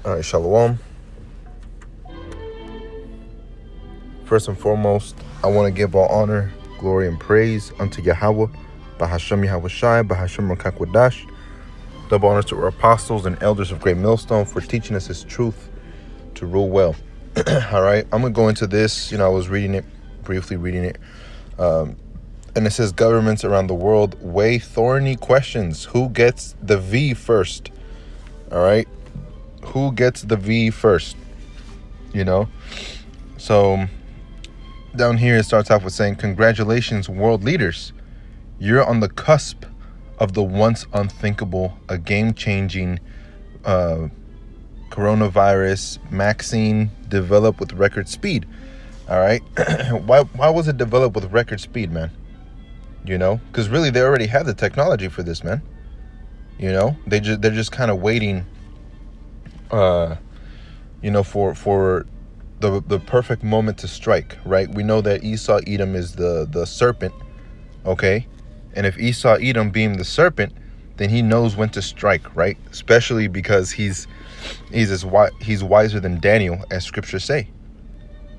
All right, shalom. First and foremost, I want to give all honor, glory, and praise unto Yahweh, Bahashem Yahweh Shai, Bahashem Rakakwadash. Double honors to our apostles and elders of Great Millstone for teaching us His truth to rule well. All right, I'm going to go into this. I was briefly reading it. And it says, governments around the world weigh thorny questions. Who gets the V first? All right. Who gets the V first? So down here, it starts off with saying, congratulations, world leaders. You're on the cusp of the once unthinkable, a game-changing coronavirus vaccine developed with record speed. All right. Why was it developed with record speed, man? Because really they already had the technology for this, man. They're just kind of waiting, for the perfect moment to strike, right? We know that Esau Edom is the serpent, okay? And if Esau Edom being the serpent, then he knows when to strike, right? Especially because he's wiser than Daniel, as scriptures say.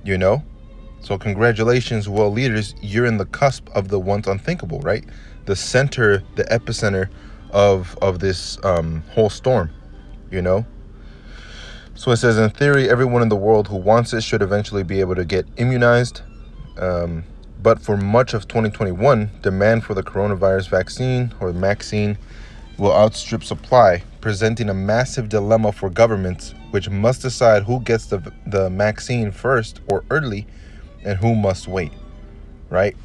So congratulations, world leaders. You're in the cusp of the once unthinkable, right? The epicenter of this whole storm, So it says, in theory, everyone in the world who wants it should eventually be able to get immunized. But for much of 2021, demand for the coronavirus vaccine, or vaccine, will outstrip supply, presenting a massive dilemma for governments, which must decide who gets the vaccine first or early, and who must wait, right?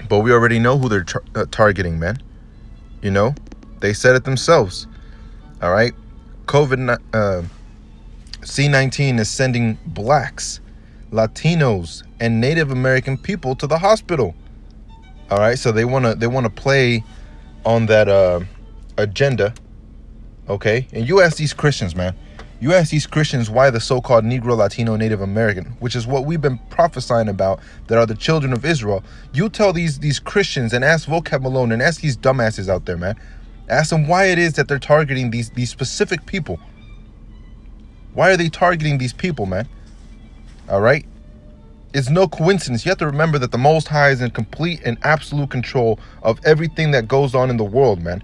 But we already know who they're targeting, man. They said it themselves. All right, C-19 is sending blacks, Latinos, and Native American people to the hospital. All right, so they wanna play on that agenda, okay? And you ask these Christians, man. You ask these Christians why the so-called Negro, Latino, Native American, which is what we've been prophesying about, that are the children of Israel. You tell these Christians, and ask Vocab Malone, and ask these dumbasses out there, man. Ask them why it is that they're targeting these specific people. Why are they targeting these people, man? All right? It's no coincidence. You have to remember that the Most High is in complete and absolute control of everything that goes on in the world, man.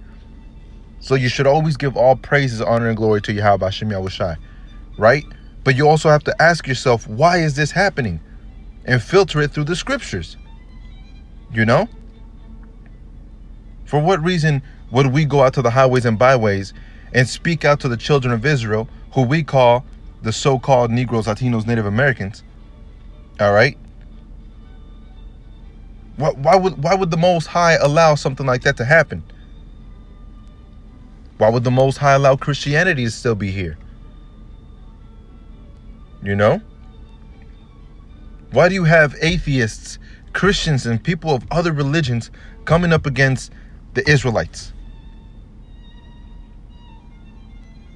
So you should always give all praises, honor, and glory to Yahweh Hashem Yahweh Shai, right? But you also have to ask yourself, why is this happening? And filter it through the scriptures. For what reason would we go out to the highways and byways and speak out to the children of Israel, who we call the so-called Negroes, Latinos, Native Americans? All right? Why would the Most High allow something like that to happen? Why would the Most High allow Christianity to still be here? Why do you have atheists, Christians, and people of other religions coming up against the Israelites?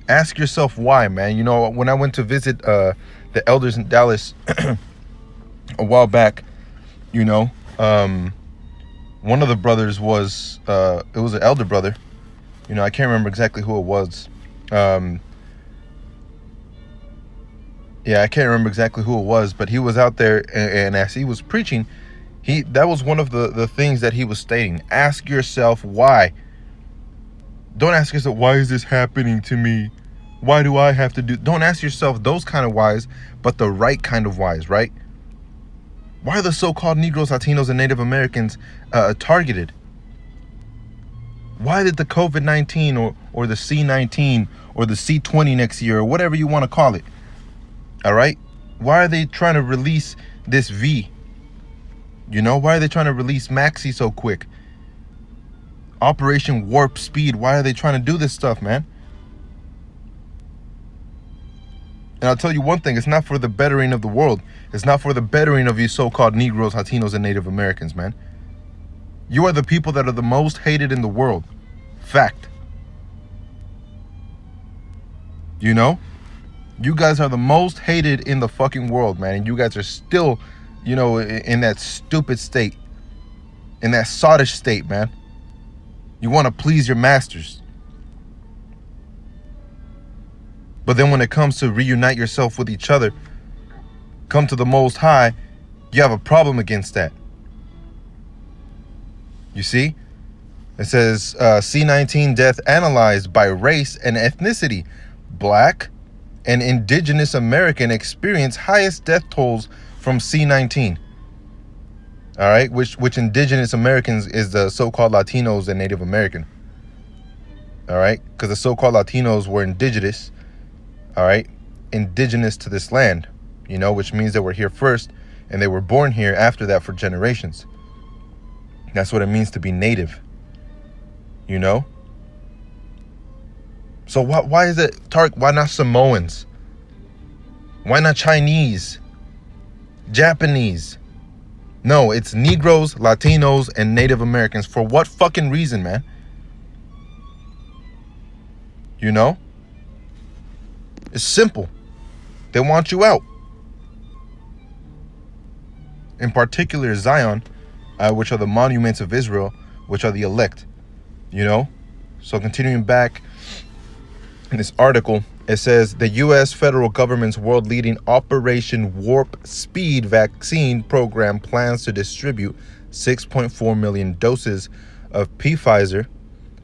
Ask yourself why, man. When I went to visit the elders in Dallas a while back, one of the brothers was, it was an elder brother. I can't remember exactly who it was. I can't remember exactly who it was, but he was out there, and as he was preaching, that was one of the things that he was stating. Ask yourself why. Don't ask yourself, why is this happening to me? Why do I have to do? Don't ask yourself those kind of whys, but the right kind of whys, right? Why are the so-called Negroes, Latinos, and Native Americans targeted? Why did the COVID-19 or the C-19 or the C-20 next year, or whatever you want to call it, all right? Why are they trying to release this V? Why are they trying to release Maxi so quick? Operation Warp Speed. Why are they trying to do this stuff, man? And I'll tell you one thing. It's not for the bettering of the world. It's not for the bettering of you so-called Negroes, Latinos, and Native Americans, man. You are the people that are the most hated in the world. Fact. You guys are the most hated in the fucking world, man. And you guys are still, in that stupid state. In that sottish state, man. You want to please your masters. But then when it comes to reunite yourself with each other, come to the Most High, you have a problem against that. You see? It says C19 death analyzed by race and ethnicity. Black and indigenous American experience highest death tolls from C19. All right, which indigenous Americans is the so-called Latinos and Native American. All right, because the so-called Latinos were indigenous. All right, indigenous to this land, you know, which means they were here first and they were born here after that for generations. That's what it means to be native, you know. So why is it, Tark, why not Samoans? Why not Chinese? Japanese? No, it's Negroes, Latinos, and Native Americans. For what fucking reason, man? You know? It's simple. They want you out. In particular, Zion, which are the monuments of Israel, which are the elect. You know? So continuing back in this article, it says the U.S. federal government's world-leading Operation Warp Speed vaccine program plans to distribute 6.4 million doses of Pfizer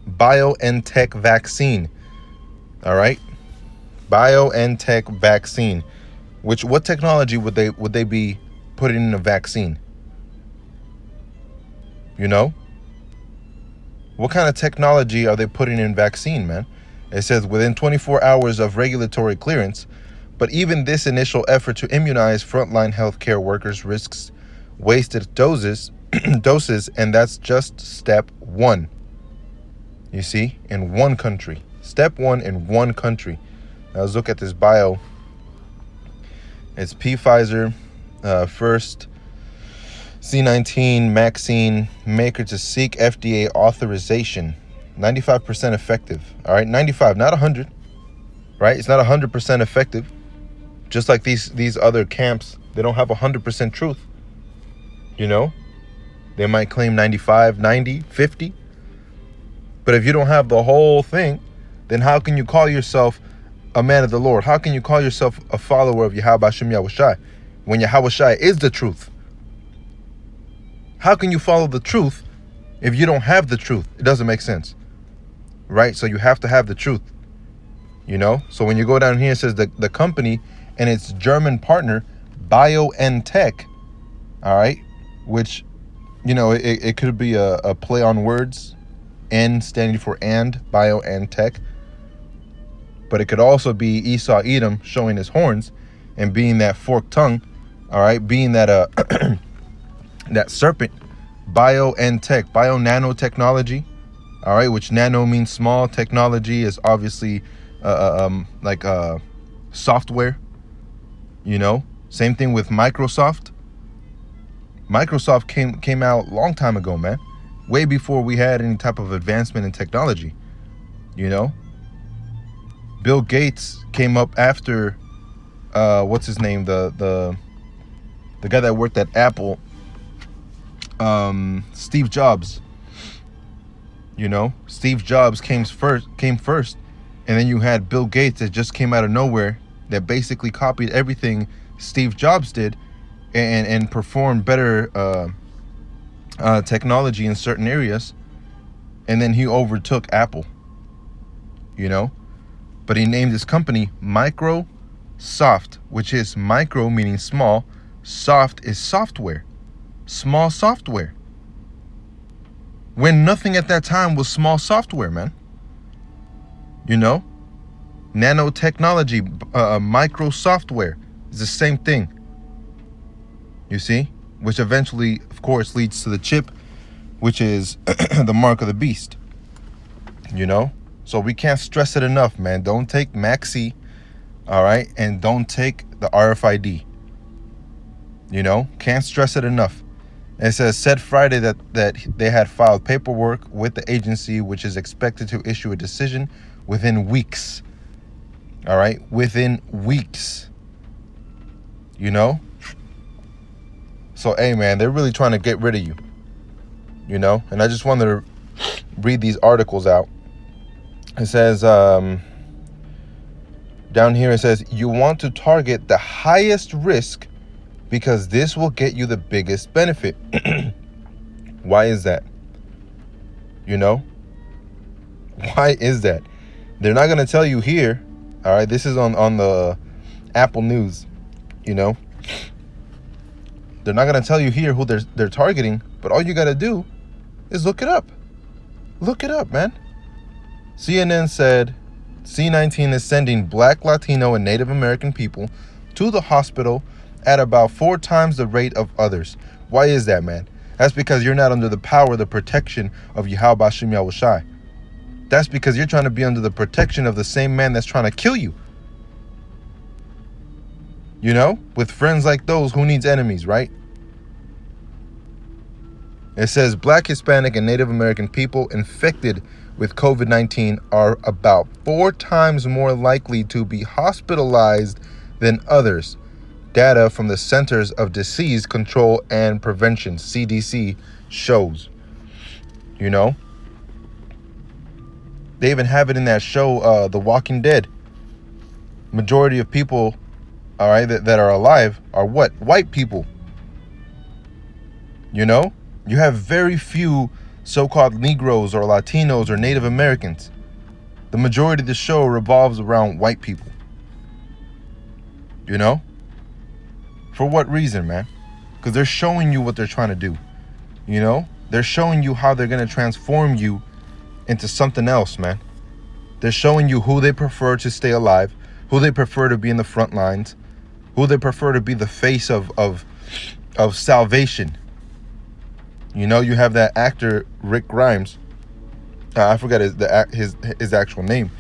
BioNTech vaccine. All right, BioNTech vaccine. What technology would they be putting in a vaccine? You know, what kind of technology are they putting in vaccine, man? It says within 24 hours of regulatory clearance, but even this initial effort to immunize frontline healthcare workers risks wasted doses, and that's just step one. You see, in one country. Step one in one country. Now let's look at this bio. It's Pfizer, first C19 vaccine maker to seek FDA authorization. 95% effective. All right, 95, not 100. Right? It's not 100% effective. Just like these other camps, they don't have 100% truth. You know? They might claim 95, 90, 50. But if you don't have the whole thing, then how can you call yourself a man of the Lord? How can you call yourself a follower of Yahweh Hashem Yahushai when Yahushai is the truth? How can you follow the truth if you don't have the truth? It doesn't make sense. Right? So you have to have the truth, you know? So when you go down here, it says the company and its German partner, BioNTech, all right, which, you know, it could be a play on words, N standing for and, BioNTech, but it could also be Esau Edom showing his horns and being that forked tongue, all right, being that that serpent, BioNTech, bio nanotechnology. All right, which nano means small. Technology is obviously like software. You know, same thing with Microsoft. Microsoft came out a long time ago, man. Way before we had any type of advancement in technology. You know, Bill Gates came up after what's his name, the guy that worked at Apple, Steve Jobs. You know, Steve Jobs came first, and then you had Bill Gates that just came out of nowhere that basically copied everything Steve Jobs did and performed better technology in certain areas, and then he overtook Apple. You know, but he named his company Microsoft, which is micro meaning small, soft is software, small software. When nothing at that time was small software, man. You know? Nanotechnology, micro software is the same thing. You see? Which eventually, of course, leads to the chip, which is the mark of the beast. You know? So we can't stress it enough, man. Don't take Maxi, all right? And don't take the RFID. You know? Can't stress it enough. It says, said Friday that they had filed paperwork with the agency, which is expected to issue a decision within weeks. All right? Within weeks. You know? So, hey, man, they're really trying to get rid of you. You know? And I just wanted to read these articles out. It says, Down here it says, you want to target the highest risk because this will get you the biggest benefit. Why is that? You know? Why is that? They're not going to tell you here. All right, this is on the Apple News, you know? They're not going to tell you here who they're targeting, but all you got to do is look it up. Look it up, man. CNN said C-19 is sending Black, Latino, and Native American people to the hospital at about 4 times the rate of others. Why is that, man? That's because you're not under the power, the protection of Yahweh Hashem Yahushai. That's because you're trying to be under the protection of the same man that's trying to kill you. You know, with friends like those, who needs enemies, right? It says Black, Hispanic, and Native American people infected with COVID-19 are about 4 times more likely to be hospitalized than others. Data from the Centers of Disease Control and Prevention, CDC, shows. You know? They even have it in that show, The Walking Dead. Majority of people, all right, that are alive are what? White people. You know? You have very few so-called Negroes or Latinos or Native Americans. The majority of the show revolves around white people. You know? For what reason, man? Because they're showing you what they're trying to do. You know? They're showing you how they're going to transform you into something else, man. They're showing you who they prefer to stay alive, who they prefer to be in the front lines, who they prefer to be the face of salvation. You know, you have that actor Rick Grimes. I forgot his actual name,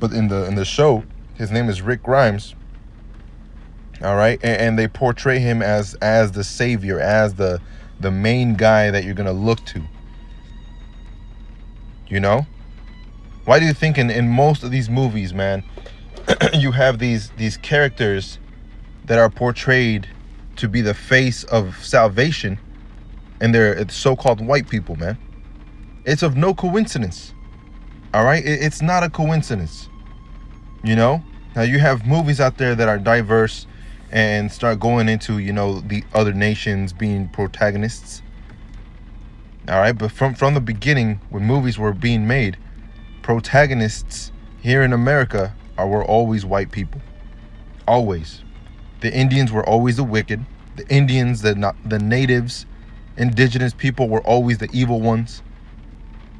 but in the show, his name is Rick Grimes. All right, and they portray him as the savior, as the main guy that you're gonna look to. You know, why do you think in most of these movies, man, you have these characters that are portrayed to be the face of salvation, and they're so-called white people, man? It's of no coincidence. All right, it's not a coincidence. You know, now you have movies out there that are diverse and start going into, you know, the other nations being protagonists. All right, but from the beginning, when movies were being made, protagonists here in America were always white people. Always. The Indians were always the wicked. The Indians, the natives, indigenous people were always the evil ones.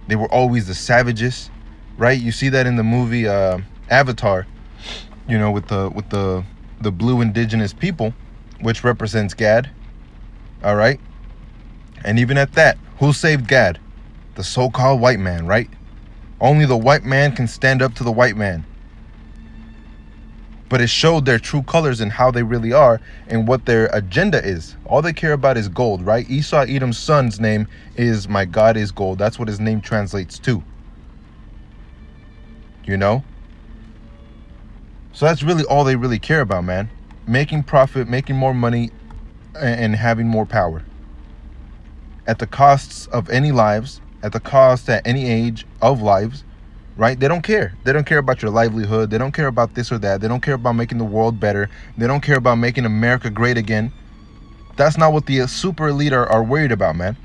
They were always the savages, right? You see that in the movie Avatar, you know, with the blue indigenous people, which represents Gad. All right, and even at that, who saved Gad? The so-called white man, right? Only the white man can stand up to the white man. But it showed their true colors and how they really are and what their agenda is. All they care about is gold, right? Esau, Edom's son's name is "My God is Gold." That's what his name translates to. You know? So that's really all they really care about, man. Making profit, making more money, and having more power. At the costs of any lives, at the cost at any age of lives, right? They don't care. They don't care about your livelihood. They don't care about this or that. They don't care about making the world better. They don't care about making America great again. That's not what the super elite are worried about, man.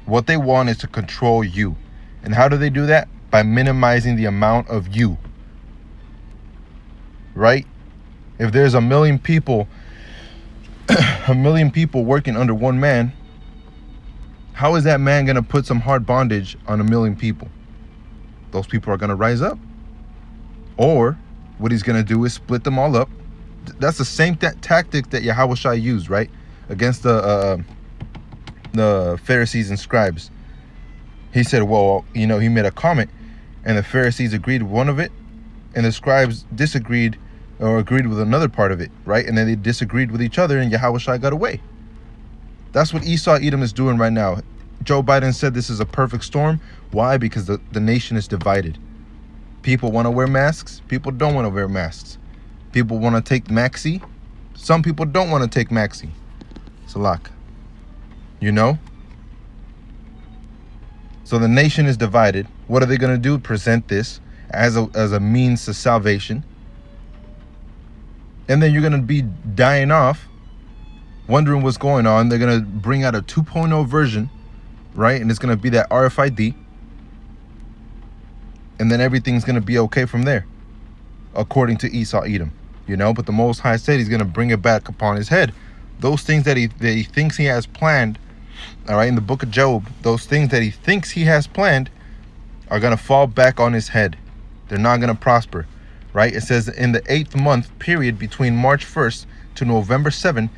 What they want is to control you. And how do they do that? By minimizing the amount of you. Right? If there's a million people working under one man, how is that man going to put some hard bondage on a million people? Those people are going to rise up. Or what he's going to do is split them all up. That's the same tactic that Yahweh used, right? Against the Pharisees and scribes. He said, well, you know, he made a comment and the Pharisees agreed with one of it and the scribes disagreed or agreed with another part of it, right? And then they disagreed with each other and Yahweh got away. That's what Esau Edom is doing right now. Joe Biden said this is a perfect storm. Why? Because the nation is divided. People want to wear masks. People don't want to wear masks. People want to take Maxi. Some people don't want to take Maxi. Salak. You know? So the nation is divided. What are they going to do? Present this as a means to salvation. And then you're going to be dying off, wondering what's going on. They're going to bring out a 2.0 version, right? And it's going to be that RFID. And then everything's going to be okay from there, according to Esau Edom, you know. But the Most High said he's going to bring it back upon his head. Those things that he thinks he has planned, all right, in the book of Job, those things that he thinks he has planned are going to fall back on his head. They're not going to prosper, right? It says in the 8th month period between March 1st to November 7th,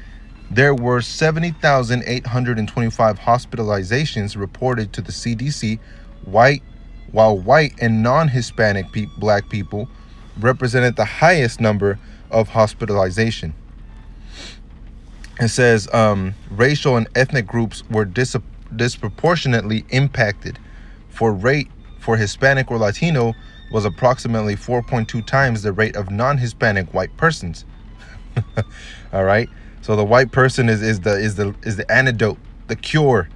there were 70,825 hospitalizations reported to the CDC, while white and non-Hispanic black people represented the highest number of hospitalization. It says racial and ethnic groups were disproportionately impacted. For Hispanic or Latino was approximately 4.2 times the rate of non-Hispanic white persons. All right. So the white person is the antidote, the cure.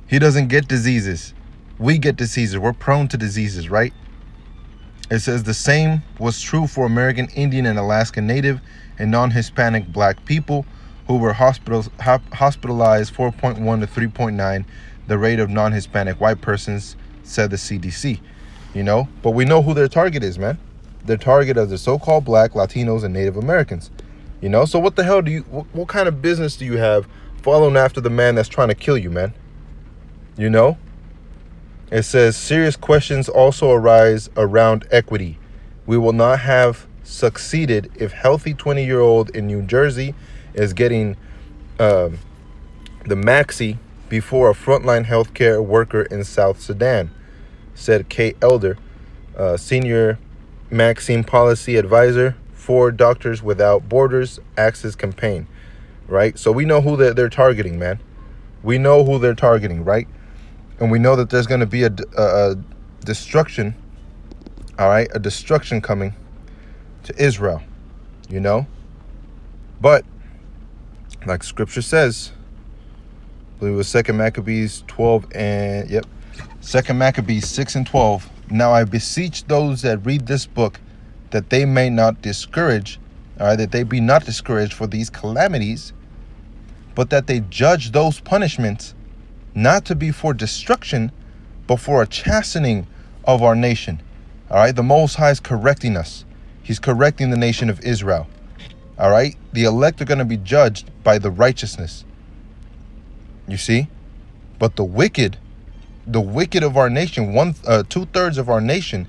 He doesn't get diseases. We get diseases. We're prone to diseases, right? It says the same was true for American Indian and Alaska Native and non-Hispanic black people who were hospitalized 4.1 to 3.9 the rate of non-Hispanic white persons, said the CDC. You know, but we know who their target is, man. Their target are the so-called black, Latinos, and Native Americans. You know, so what the hell do you, what kind of business do you have following after the man that's trying to kill you, man? You know? It says serious questions also arise around equity. We will not have succeeded if healthy 20-year-old in New Jersey is getting the maxi before a frontline healthcare worker in South Sudan, said Kate Elder, senior Maxine policy advisor for Doctors Without Borders Access campaign, right? So we know who they're targeting, man. We know who they're targeting, right? And we know that there's going to be a destruction, all right? A destruction coming to Israel, you know? But, like Scripture says, I believe it was 2 Maccabees 12 and, 2 Maccabees 6 and 12. Now I beseech those that read this book that they may not discourage, all right, that they be not discouraged for these calamities, but that they judge those punishments not to be for destruction, but for a chastening of our nation. All right, the Most High is correcting us. He's correcting the nation of Israel. All right, the elect are going to be judged by the righteousness. You see, but the wicked of our nation, 2/3 of our nation,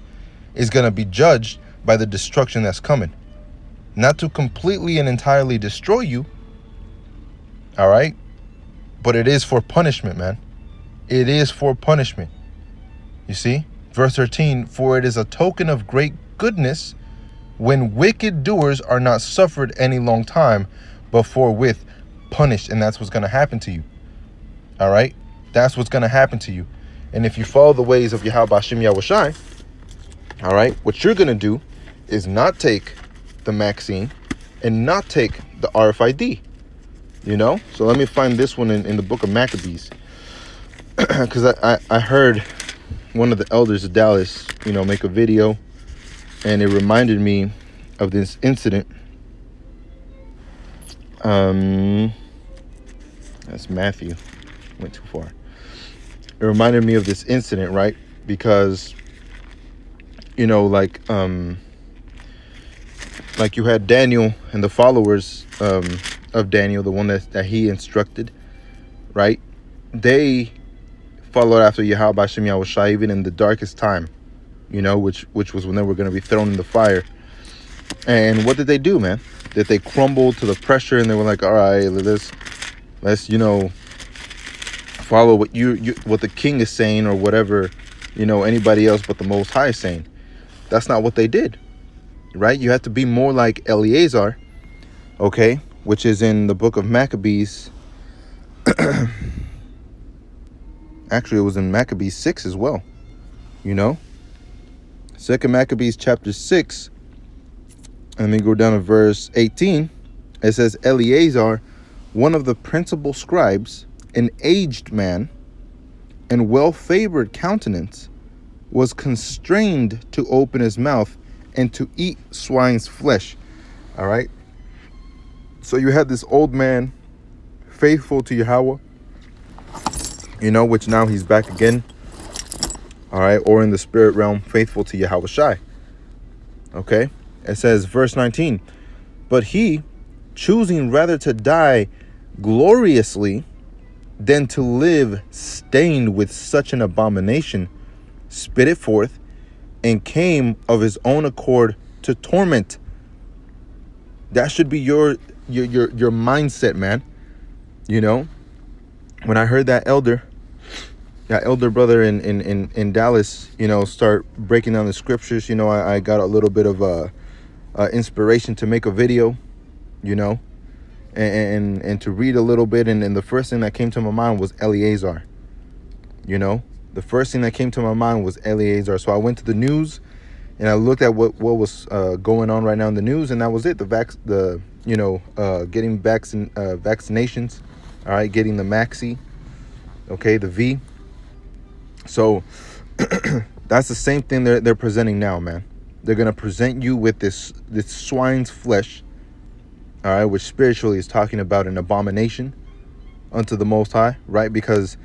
is going to be judged by the destruction that's coming. Not to completely and entirely destroy you. All right. But it is for punishment, man. It is for punishment. You see? Verse 13, for it is a token of great goodness when wicked doers are not suffered any long time, but forthwith punished. And that's what's going to happen to you. All right? That's what's going to happen to you. And if you follow the ways of Yahweh Hashem Yahushai, all right, what you're going to do is not take the Maxine and not take the RFID. You know, so let me find this one in the book of Maccabees, because I heard one of the elders of Dallas, you know, make a video, and it reminded me of this incident. That's Matthew, went too far. It reminded me of this incident, right? Because, you know, like you had Daniel and the followers of Daniel, the one that he instructed, right? They followed after Yahweh Hashem Yahushai even in the darkest time, you know, which was when they were going to be thrown in the fire. And what did they do, man? That they crumbled to the pressure, and they were like, all right, let's you know, follow what what the king is saying, or whatever, you know, anybody else but the Most High is saying. That's not what they did, right? You have to be more like Eleazar, okay, which is in the book of Maccabees. Actually, it was in Maccabees 6 as well, you know. 2 Maccabees chapter 6, and then go down to verse 18. It says, Eleazar, one of the principal scribes, an aged man and well-favored countenance, was constrained to open his mouth and to eat swine's flesh. All right. So you had this old man faithful to Yahweh, which now he's back again. All right, or in the spirit realm, faithful to Yahweh Shai. Okay, it says, verse 19, but he, choosing rather to die gloriously than to live stained with such an abomination, spit it forth, and came of his own accord to torment. That should be your mindset, man. When I heard that elder brother in Dallas, start breaking down the scriptures, I got a little bit of inspiration to make a video, and to read a little bit. And the first thing that came to my mind was Eleazar. The first thing that came to my mind was Eleazar. So I went to the news and I looked at what was going on right now in the news, and that was it. Getting vaccinations, all right, getting the Maxi, okay, the V. So that's the same thing they're presenting now, man. They're gonna present you with this swine's flesh, all right, which spiritually is talking about an abomination unto the Most High, right? Because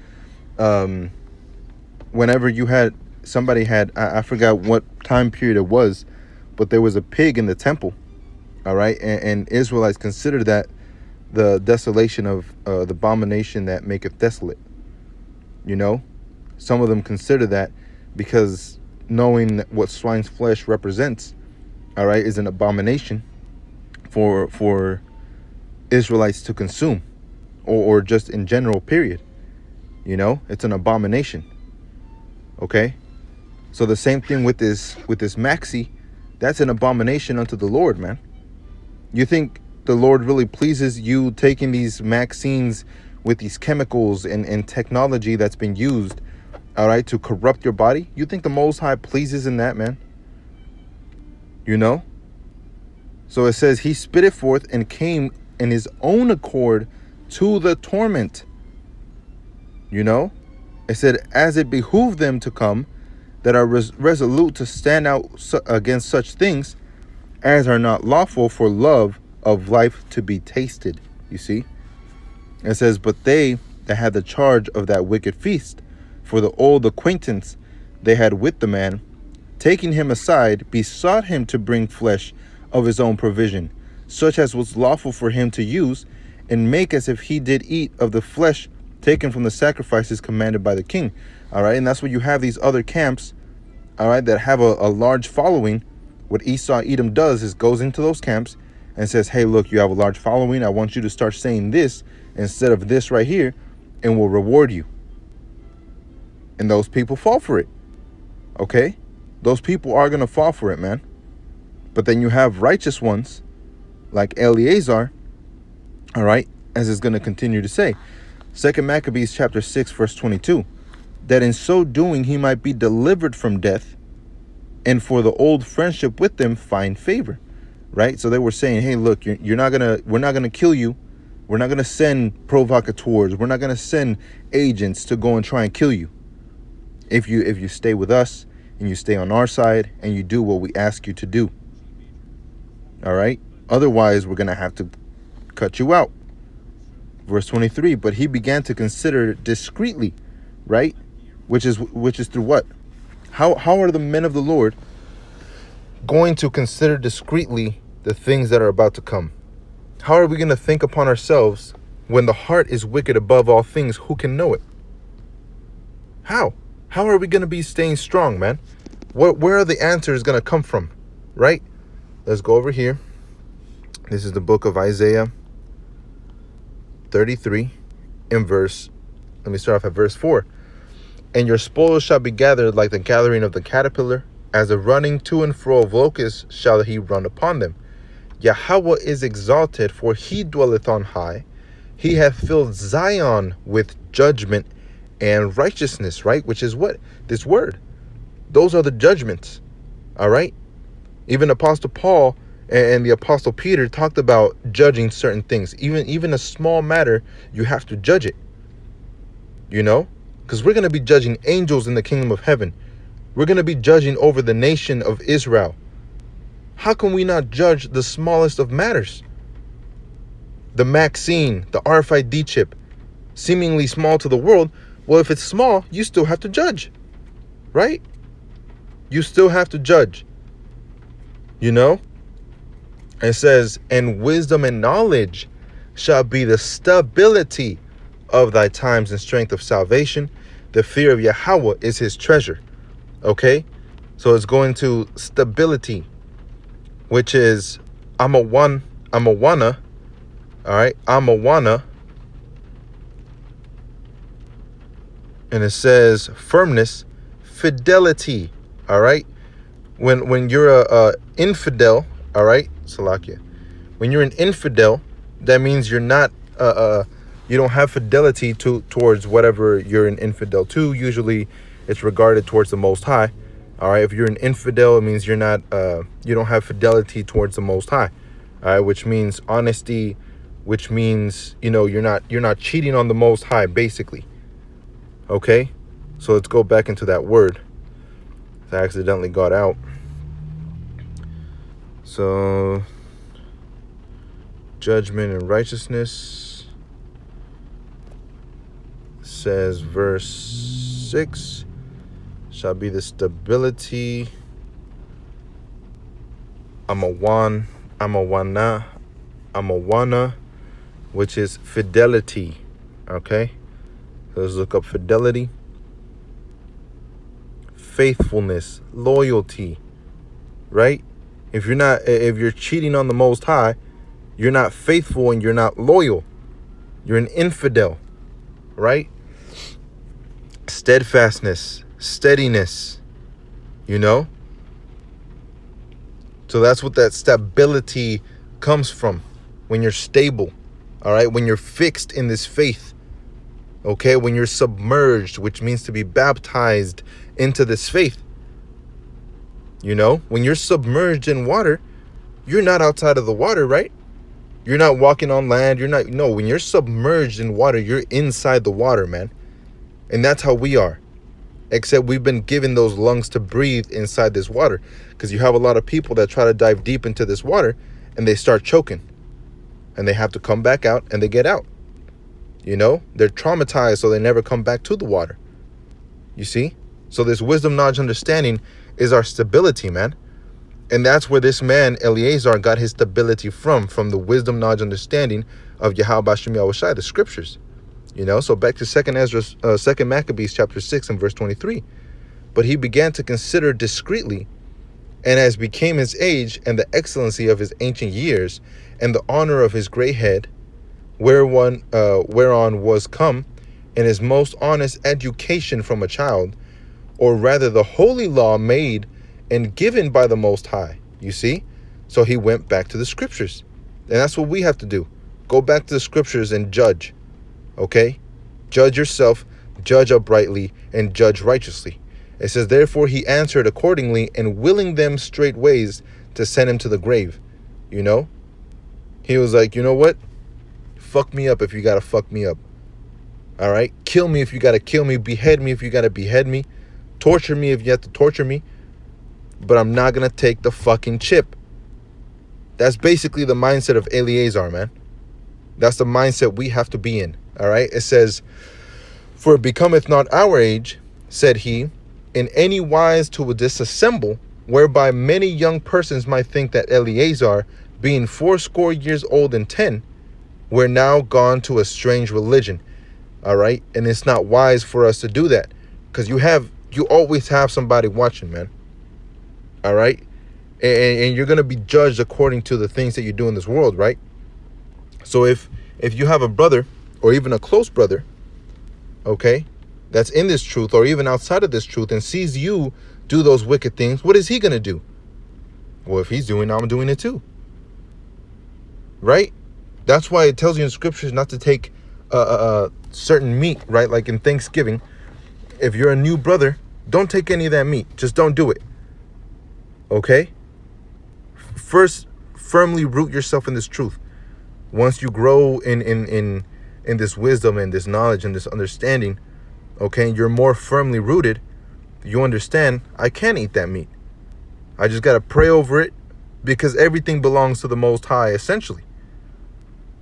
whenever somebody had, I forgot what time period it was, but there was a pig in the temple, all right, and Israelites consider that the desolation of the abomination that maketh desolate. Some of them consider that because knowing what swine's flesh represents, all right, is an abomination for Israelites to consume, or just in general, period. It's an abomination. Okay, so the same thing with this Maxi, that's an abomination unto the Lord, man. You think the Lord really pleases you taking these vaccines with these chemicals and technology that's been used, all right, to corrupt your body? You think the Most High pleases in that, man? So it says he spit it forth and came in his own accord to the torment. It said, as it behooved them to come that are resolute to stand out against such things as are not lawful for love of life to be tasted. You see? It says, but they that had the charge of that wicked feast, for the old acquaintance they had with the man, taking him aside, besought him to bring flesh of his own provision, such as was lawful for him to use, and make as if he did eat of the flesh taken from the sacrifices commanded by the king. All right, and that's what you have these other camps, all right, that have a large following. What Esau Edom does is goes into those camps and says, hey, look, you have a large following. I want you to start saying this instead of this right here, and we'll reward you. And those people fall for it. Okay? Those people are going to fall for it, man. But then you have righteous ones like Eleazar, all right, as it's going to continue to say. 2 Maccabees chapter 6, verse 22, that in so doing he might be delivered from death, and for the old friendship with them find favor, right? So they were saying, hey, look, we're not gonna kill you. We're not gonna send provocateurs. We're not gonna send agents to go and try and kill you. If you stay with us and you stay on our side and you do what we ask you to do, all right? Otherwise, we're gonna have to cut you out. Verse 23, but he began to consider discreetly, right? Which is through what? How are the men of the Lord going to consider discreetly the things that are about to come? How are we going to think upon ourselves when the heart is wicked above all things? Who can know it? How are we going to be staying strong, man? Where are the answers going to come from, right? Let's go over here. This is the book of Isaiah 33 let me start off at verse 4. And your spoils shall be gathered like the gathering of the caterpillar, as a running to and fro of locusts shall he run upon them. Yahweh is exalted, for he dwelleth on high. He hath filled Zion with judgment and righteousness, right? Which is what? This word. Those are the judgments, all right? Even Apostle Paul and the Apostle Peter talked about judging certain things. Even a small matter, you have to judge it, because we're going to be judging angels in the kingdom of heaven. We're going to be judging over the nation of Israel. How can we not judge the smallest of matters? The vaccine, the RFID chip, seemingly small to the world. Well, if it's small, you still have to judge, right? You still have to judge, you know? It says, and wisdom and knowledge shall be the stability of thy times and strength of salvation. The fear of Yahweh is his treasure. Okay? So it's going to stability, which is I'm a wanna, all right? I'm a wanna. And it says firmness, fidelity, all right? When you're a infidel, all right, Salakia. When you're an infidel, that means you're not you don't have fidelity towards whatever you're an infidel to. Usually, it's regarded towards the Most High. All right, if you're an infidel, it means you're not you don't have fidelity towards the Most High. All right, which means honesty, which means you're not cheating on the Most High, basically. Okay, so let's go back into that word. I accidentally got out. So, judgment and righteousness says, verse 6, shall be the stability. I'm a wanna, which is fidelity. Okay, so let's look up fidelity. Faithfulness, loyalty, right? If you're cheating on the Most High, you're not faithful and you're not loyal. You're an infidel, right? Steadfastness, steadiness, So that's what that stability comes from, when you're stable, all right? When you're fixed in this faith, okay? When you're submerged, which means to be baptized into this faith. When you're submerged in water, you're not outside of the water, right? You're not walking on land. When you're submerged in water, you're inside the water, man. And that's how we are. Except we've been given those lungs to breathe inside this water. Because you have a lot of people that try to dive deep into this water and they start choking. And they have to come back out and they get out. They're traumatized, so they never come back to the water. You see? So this wisdom, knowledge, understanding is our stability, man. And that's where this man, Eleazar, got his stability from the wisdom, knowledge, understanding of Yahweh Bashem Yahushai, the scriptures. So back to 2 Maccabees chapter 6 and verse 23. But he began to consider discreetly, and as became his age and the excellency of his ancient years and the honor of his gray head, whereon was come in his most honest education from a child, or rather the holy law made and given by the Most High, you see? So he went back to the scriptures. And that's what we have to do. Go back to the scriptures and judge, okay? Judge yourself, judge uprightly, and judge righteously. It says, therefore he answered accordingly, and willing them straight ways to send him to the grave. He was like, you know what? Fuck me up if you gotta fuck me up. All right? Kill me if you gotta kill me. Behead me if you gotta behead me. Torture me if you have to torture me. But I'm not going to take the fucking chip. That's basically the mindset of Eleazar, man. That's the mindset we have to be in, all right? It says, for it becometh not our age, said he, in any wise to disassemble, whereby many young persons might think that Eleazar, being 80 years old and 10, were now gone to a strange religion, all right? And it's not wise for us to do that, because you always have somebody watching, man. All right. And you're going to be judged according to the things that you do in this world, right? So if you have a brother or even a close brother, okay, that's in this truth or even outside of this truth and sees you do those wicked things, what is he going to do? Well, if he's doing it, I'm doing it too. Right? That's why it tells you in scriptures not to take certain meat, right? Like in Thanksgiving, if you're a new brother, don't take any of that meat. Just don't do it. Okay? First, firmly root yourself in this truth. Once you grow in this wisdom and this knowledge and this understanding, okay, you're more firmly rooted, you understand, I can't eat that meat. I just got to pray over it because everything belongs to the Most High, essentially.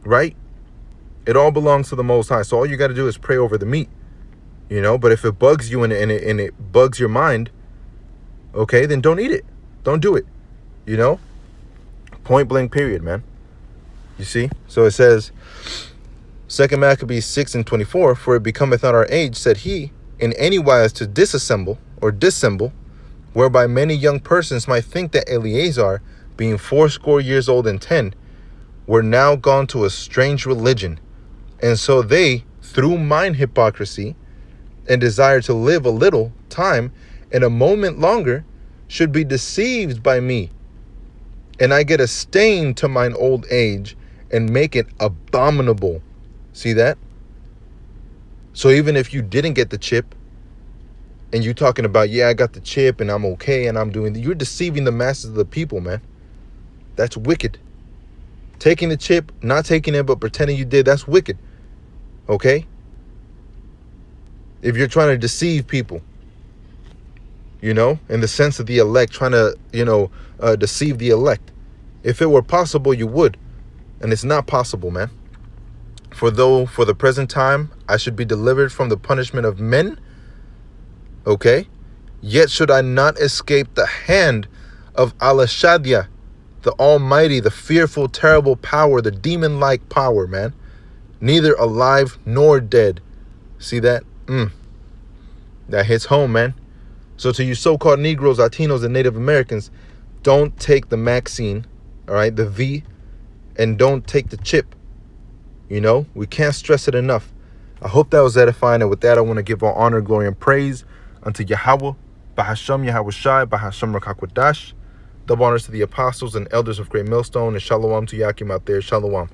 Right? It all belongs to the Most High. So all you got to do is pray over the meat, you know. But if it bugs you and it bugs your mind, okay, then don't eat it. Don't do it, you know. Point blank period, man. You see? So it says, 2 Maccabees 6:24, for it becometh not our age, said he, in any wise to disassemble or dissemble, whereby many young persons might think that Eleazar, being 80 old and 10, were now gone to a strange religion. And so they, through mine hypocrisy, and desire to live a little time and a moment longer, should be deceived by me. And I get a stain to mine old age and make it abominable. See that? So even if you didn't get the chip, and you're talking about, yeah, I got the chip and I'm okay and I'm doing, you're deceiving the masses of the people, man. That's wicked. Taking the chip, not taking it, but pretending you did, that's wicked. Okay? If you're trying to deceive people, you know, in the sense of the elect, trying to, you know, deceive the elect. If it were possible, you would. And it's not possible, man. For though for the present time I should be delivered from the punishment of men, okay, yet should I not escape the hand of Al-Shadia, the almighty, the fearful, terrible power, the demon-like power, man. Neither alive nor dead. See that? That hits home, man. So to you so-called Negroes, Latinos, and Native Americans, don't take the vaccine, all right, the V, and don't take the chip. You know, we can't stress it enough. I hope that was edifying. And with that, I want to give all honor, glory, and praise unto Yahweh, Bahasham Yahweh Shai, Bahasham Rakakwadash. Double honors to the apostles and elders of Great Millstone, and shalom to Yakim out there. Shalom.